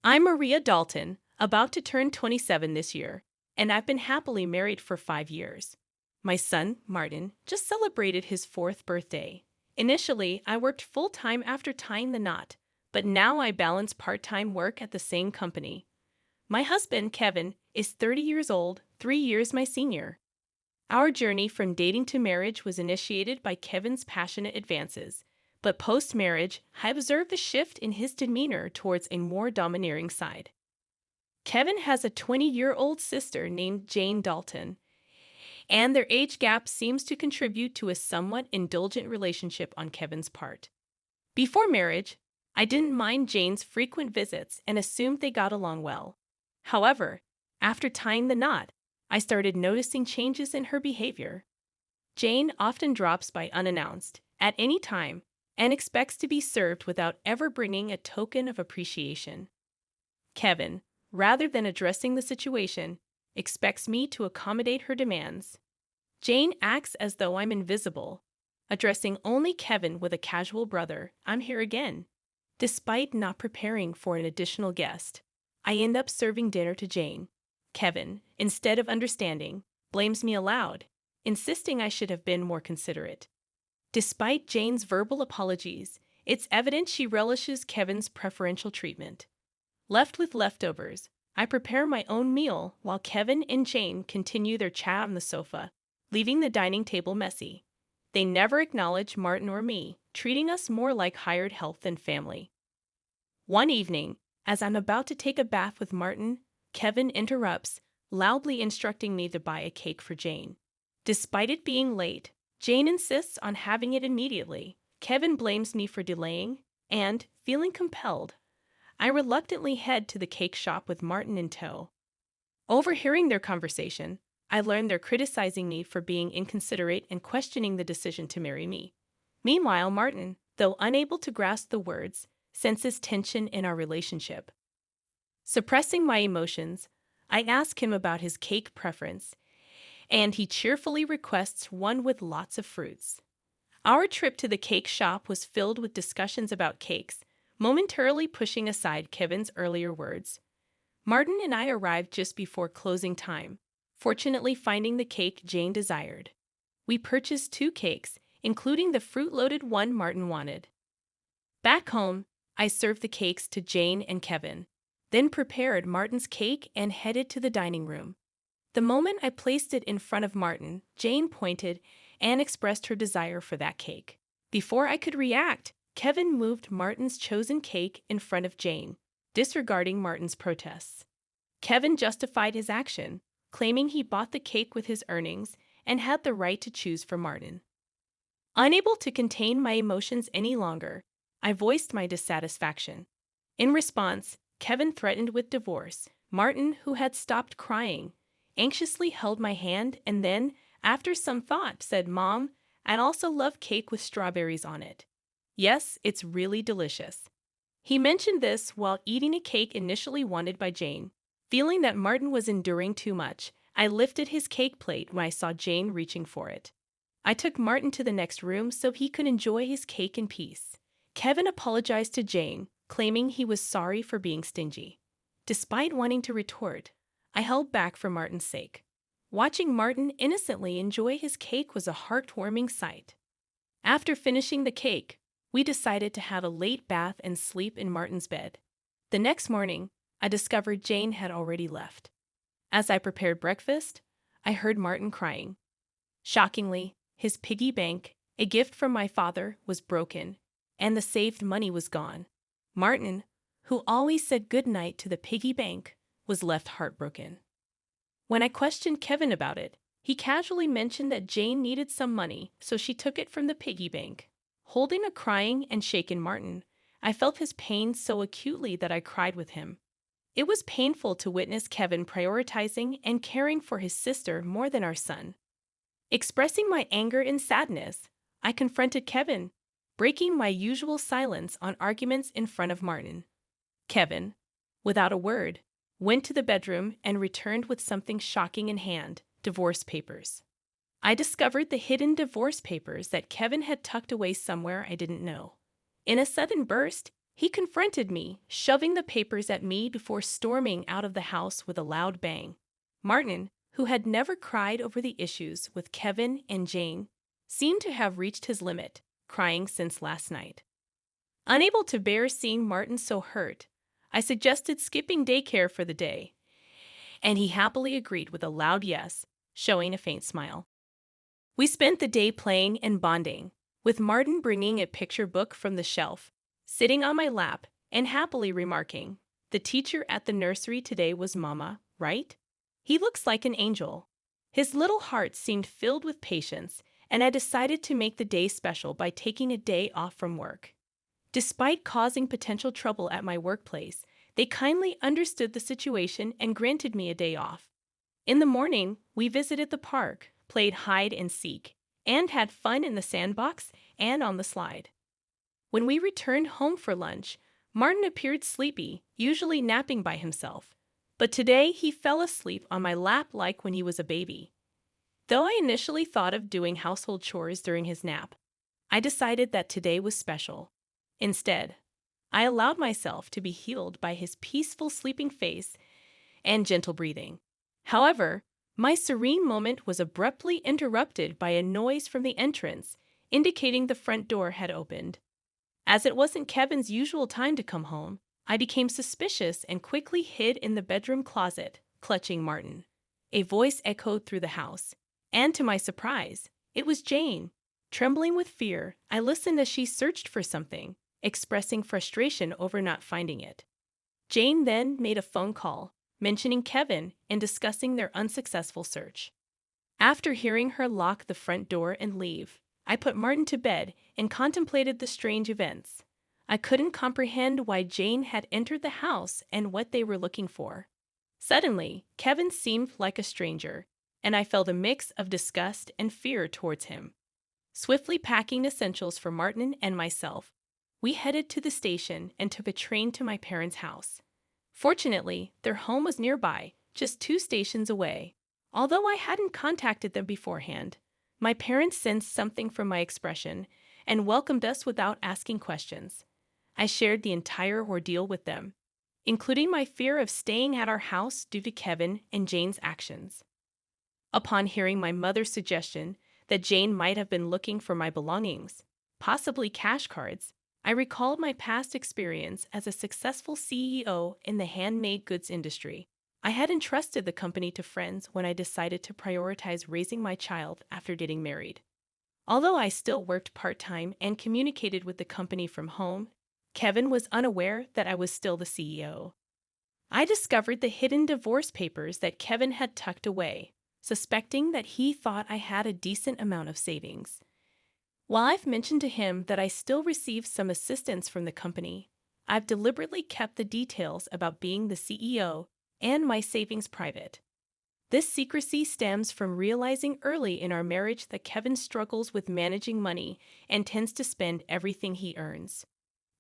I'm Maria Dalton, about to turn 27 this year, and I've been happily married for 5 years. My son, Martin, just celebrated his fourth birthday. Initially, I worked full-time after tying the knot, but now I balance part-time work at the same company. My husband, Kevin, is 30 years old, 3 years my senior. Our journey from dating to marriage was initiated by Kevin's passionate advances, but post-marriage, I observed a shift in his demeanor towards a more domineering side. Kevin has a 20-year-old sister named Jane Dalton, and their age gap seems to contribute to a somewhat indulgent relationship on Kevin's part. Before marriage, I didn't mind Jane's frequent visits and assumed they got along well. However, after tying the knot, I started noticing changes in her behavior. Jane often drops by unannounced, at any time, and expects to be served without ever bringing a token of appreciation. Kevin, rather than addressing the situation, expects me to accommodate her demands. Jane acts as though I'm invisible, addressing only Kevin with a casual "brother, I'm here again." Despite not preparing for an additional guest, I end up serving dinner to Jane. Kevin, instead of understanding, blames me aloud, insisting I should have been more considerate. Despite Jane's verbal apologies, it's evident she relishes Kevin's preferential treatment. Left with leftovers, I prepare my own meal while Kevin and Jane continue their chat on the sofa, leaving the dining table messy. They never acknowledge Martin or me, treating us more like hired help than family. One evening, as I'm about to take a bath with Martin, Kevin interrupts, loudly instructing me to buy a cake for Jane. Despite it being late, Jane insists on having it immediately. Kevin blames me for delaying, and, feeling compelled, I reluctantly head to the cake shop with Martin in tow. Overhearing their conversation, I learn they're criticizing me for being inconsiderate and questioning the decision to marry me. Meanwhile, Martin, though unable to grasp the words, senses tension in our relationship. Suppressing my emotions, I ask him about his cake preference, and he cheerfully requests one with lots of fruits. Our trip to the cake shop was filled with discussions about cakes, momentarily pushing aside Kevin's earlier words. Martin and I arrived just before closing time, fortunately finding the cake Jane desired. We purchased 2 cakes, including the fruit-loaded one Martin wanted. Back home, I served the cakes to Jane and Kevin, then prepared Martin's cake and headed to the dining room. The moment I placed it in front of Martin, Jane pointed and expressed her desire for that cake. Before I could react, Kevin moved Martin's chosen cake in front of Jane, disregarding Martin's protests. Kevin justified his action, claiming he bought the cake with his earnings and had the right to choose for Martin. Unable to contain my emotions any longer, I voiced my dissatisfaction. In response, Kevin threatened with divorce. Martin, who had stopped crying, anxiously held my hand and then, after some thought, said, "Mom, I'd also love cake with strawberries on it. Yes, it's really delicious." He mentioned this while eating a cake initially wanted by Jane. Feeling that Martin was enduring too much, I lifted his cake plate when I saw Jane reaching for it. I took Martin to the next room so he could enjoy his cake in peace. Kevin apologized to Jane, claiming he was sorry for being stingy. Despite wanting to retort, I held back for Martin's sake. Watching Martin innocently enjoy his cake was a heartwarming sight. After finishing the cake, we decided to have a late bath and sleep in Martin's bed. The next morning, I discovered Jane had already left. As I prepared breakfast, I heard Martin crying. Shockingly, his piggy bank, a gift from my father, was broken, and the saved money was gone. Martin, who always said goodnight to the piggy bank, was left heartbroken. When I questioned Kevin about it, he casually mentioned that Jane needed some money, so she took it from the piggy bank. Holding a crying and shaken Martin, I felt his pain so acutely that I cried with him. It was painful to witness Kevin prioritizing and caring for his sister more than our son. Expressing my anger and sadness, I confronted Kevin, breaking my usual silence on arguments in front of Martin. Kevin, without a word, went to the bedroom and returned with something shocking in hand: divorce papers. I discovered the hidden divorce papers that Kevin had tucked away somewhere I didn't know. In a sudden burst, He confronted me, shoving the papers at me before storming out of the house with a loud bang. Martin, who had never cried over the issues with Kevin and Jane, seemed to have reached his limit, crying since last night. Unable to bear seeing Martin so hurt, I suggested skipping daycare for the day, and he happily agreed with a loud yes, showing a faint smile. We spent the day playing and bonding, with Martin bringing a picture book from the shelf, sitting on my lap, and happily remarking, "The teacher at the nursery today was Mama, right? He looks like an angel." His little heart seemed filled with patience, and I decided to make the day special by taking a day off from work. Despite causing potential trouble at my workplace, they kindly understood the situation and granted me a day off. In the morning, we visited the park, played hide and seek, and had fun in the sandbox and on the slide. When we returned home for lunch, Martin appeared sleepy, usually napping by himself. But today he fell asleep on my lap like when he was a baby. Though I initially thought of doing household chores during his nap, I decided that today was special. Instead, I allowed myself to be healed by his peaceful sleeping face and gentle breathing. However, my serene moment was abruptly interrupted by a noise from the entrance, indicating the front door had opened. As it wasn't Kevin's usual time to come home, I became suspicious and quickly hid in the bedroom closet, clutching Martin. A voice echoed through the house, and to my surprise, it was Jane. Trembling with fear, I listened as she searched for something, expressing frustration over not finding it. Jane then made a phone call, mentioning Kevin and discussing their unsuccessful search. After hearing her lock the front door and leave, I put Martin to bed and contemplated the strange events. I couldn't comprehend why Jane had entered the house and what they were looking for. Suddenly, Kevin seemed like a stranger, and I felt a mix of disgust and fear towards him. Swiftly packing essentials for Martin and myself, we headed to the station and took a train to my parents' house. Fortunately, their home was nearby, just 2 stations away. Although I hadn't contacted them beforehand, my parents sensed something from my expression and welcomed us without asking questions. I shared the entire ordeal with them, including my fear of staying at our house due to Kevin and Jane's actions. Upon hearing my mother's suggestion that Jane might have been looking for my belongings, possibly cash cards, I recalled my past experience as a successful CEO in the handmade goods industry. I had entrusted the company to friends when I decided to prioritize raising my child after getting married. Although I still worked part-time and communicated with the company from home, Kevin was unaware that I was still the CEO. I discovered the hidden divorce papers that Kevin had tucked away, suspecting that he thought I had a decent amount of savings. While I've mentioned to him that I still received some assistance from the company, I've deliberately kept the details about being the CEO and my savings private. This secrecy stems from realizing early in our marriage that Kevin struggles with managing money and tends to spend everything he earns.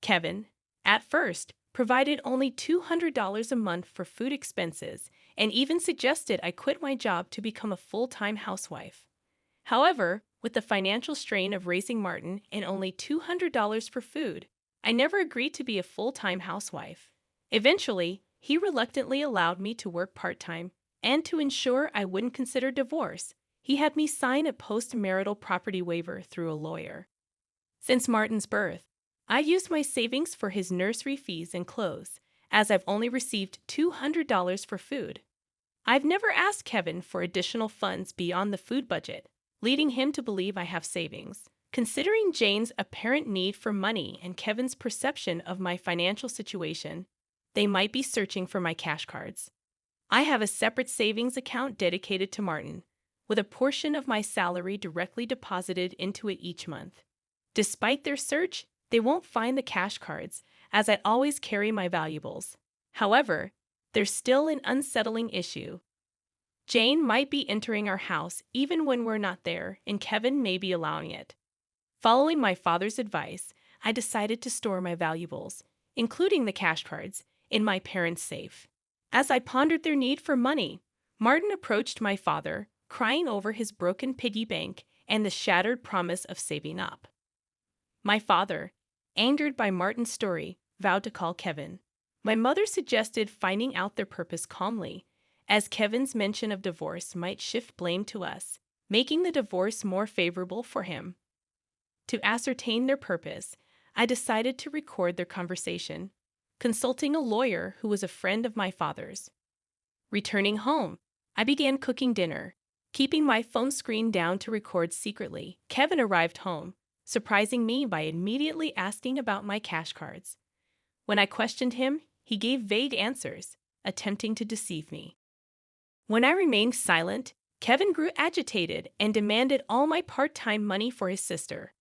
Kevin, at first, provided only $200 a month for food expenses and even suggested I quit my job to become a full-time housewife. However, with the financial strain of raising Martin and only $200 for food, I never agreed to be a full-time housewife. Eventually, he reluctantly allowed me to work part-time, and to ensure I wouldn't consider divorce, he had me sign a post-marital property waiver through a lawyer. Since Martin's birth, I used my savings for his nursery fees and clothes, as I've only received $200 for food. I've never asked Kevin for additional funds beyond the food budget, leading him to believe I have savings. Considering Jane's apparent need for money and Kevin's perception of my financial situation, they might be searching for my cash cards. I have a separate savings account dedicated to Martin, with a portion of my salary directly deposited into it each month. Despite their search, they won't find the cash cards, as I always carry my valuables. However, there's still an unsettling issue. Jane might be entering our house even when we're not there, and Kevin may be allowing it. Following my father's advice, I decided to store my valuables, including the cash cards, in my parents' safe. As I pondered their need for money, Martin approached my father, crying over his broken piggy bank and the shattered promise of saving up. My father, angered by Martin's story, vowed to call Kevin. My mother suggested finding out their purpose calmly, as Kevin's mention of divorce might shift blame to us, making the divorce more favorable for him. To ascertain their purpose, I decided to record their conversation, consulting a lawyer who was a friend of my father's. Returning home, I began cooking dinner, keeping my phone screen down to record secretly. Kevin arrived home, surprising me by immediately asking about my cash cards. When I questioned him, he gave vague answers, attempting to deceive me. When I remained silent, Kevin grew agitated and demanded all my part-time money for his sister.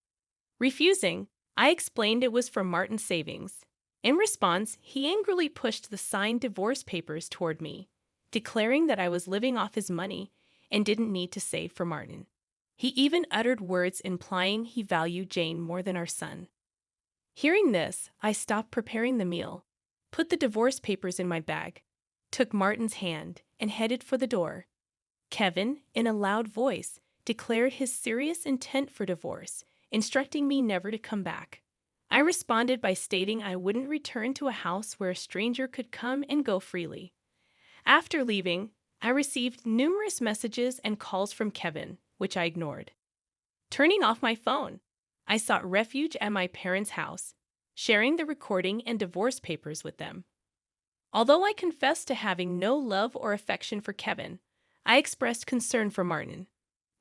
Refusing, I explained it was from Martin's savings. In response, he angrily pushed the signed divorce papers toward me, declaring that I was living off his money and didn't need to save for Martin. He even uttered words implying he valued Jane more than our son. Hearing this, I stopped preparing the meal, put the divorce papers in my bag, took Martin's hand, and headed for the door. Kevin, in a loud voice, declared his serious intent for divorce, instructing me never to come back. I responded by stating I wouldn't return to a house where a stranger could come and go freely. After leaving, I received numerous messages and calls from Kevin, which I ignored. Turning off my phone, I sought refuge at my parents' house, sharing the recording and divorce papers with them. Although I confessed to having no love or affection for Kevin, I expressed concern for Martin.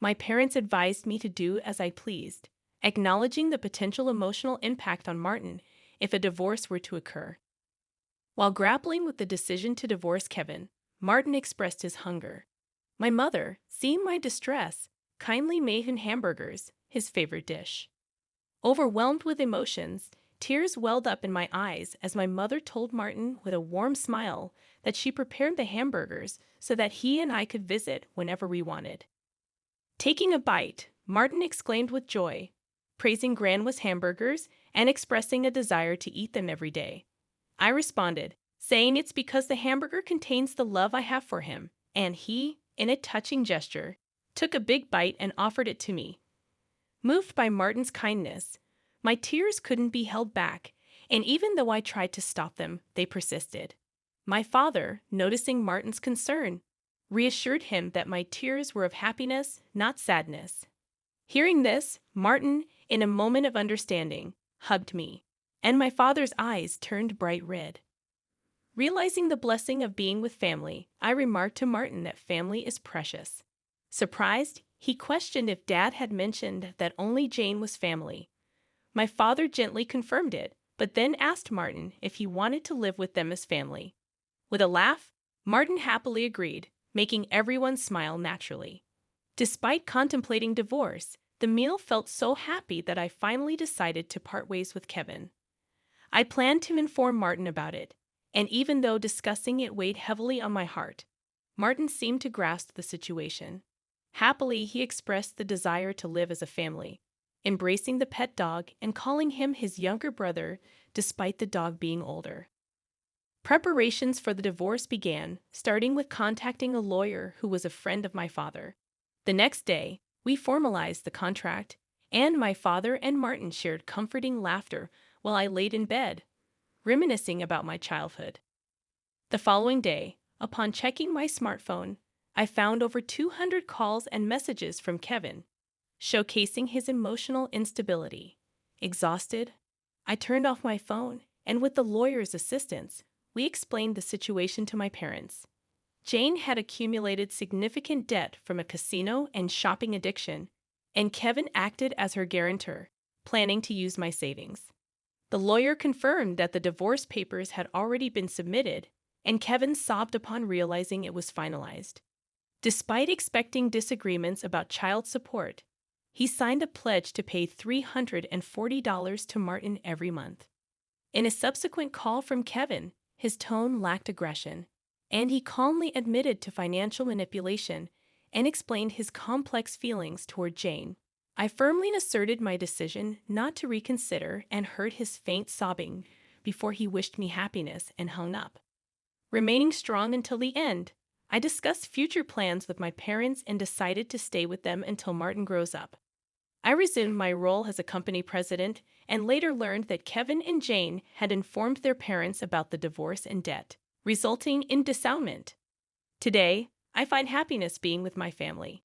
My parents advised me to do as I pleased, acknowledging the potential emotional impact on Martin if a divorce were to occur. While grappling with the decision to divorce Kevin, Martin expressed his hunger. My mother, seeing my distress, kindly made him hamburgers, his favorite dish. Overwhelmed with emotions, tears welled up in my eyes as my mother told Martin with a warm smile that she prepared the hamburgers so that he and I could visit whenever we wanted. Taking a bite, Martin exclaimed with joy, praising Grandma's hamburgers and expressing a desire to eat them every day. I responded, saying it's because the hamburger contains the love I have for him, and he, in a touching gesture, took a big bite and offered it to me. Moved by Martin's kindness, my tears couldn't be held back, and even though I tried to stop them, they persisted. My father, noticing Martin's concern, reassured him that my tears were of happiness, not sadness. Hearing this, Martin, in a moment of understanding, hugged me, and my father's eyes turned bright red. Realizing the blessing of being with family, I remarked to Martin that family is precious. Surprised, he questioned if Dad had mentioned that only Jane was family. My father gently confirmed it, but then asked Martin if he wanted to live with them as family. With a laugh, Martin happily agreed, making everyone smile naturally. Despite contemplating divorce, the meal felt so happy that I finally decided to part ways with Kevin. I planned to inform Martin about it, and even though discussing it weighed heavily on my heart, Martin seemed to grasp the situation. Happily, he expressed the desire to live as a family, embracing the pet dog and calling him his younger brother despite the dog being older. Preparations for the divorce began, starting with contacting a lawyer who was a friend of my father. The next day, we formalized the contract, and my father and Martin shared comforting laughter while I laid in bed, reminiscing about my childhood. The following day, upon checking my smartphone, I found over 200 calls and messages from Kevin, showcasing his emotional instability. Exhausted, I turned off my phone, and with the lawyer's assistance, we explained the situation to my parents. Jane had accumulated significant debt from a casino and shopping addiction, and Kevin acted as her guarantor, planning to use my savings. The lawyer confirmed that the divorce papers had already been submitted, and Kevin sobbed upon realizing it was finalized. Despite expecting disagreements about child support, he signed a pledge to pay $340 to Martin every month. In a subsequent call from Kevin, his tone lacked aggression, and he calmly admitted to financial manipulation and explained his complex feelings toward Jane. I firmly asserted my decision not to reconsider and heard his faint sobbing before he wished me happiness and hung up. Remaining strong until the end, I discussed future plans with my parents and decided to stay with them until Martin grows up. I resumed my role as a company president and later learned that Kevin and Jane had informed their parents about the divorce and debt, resulting in disownement. Today, I find happiness being with my family.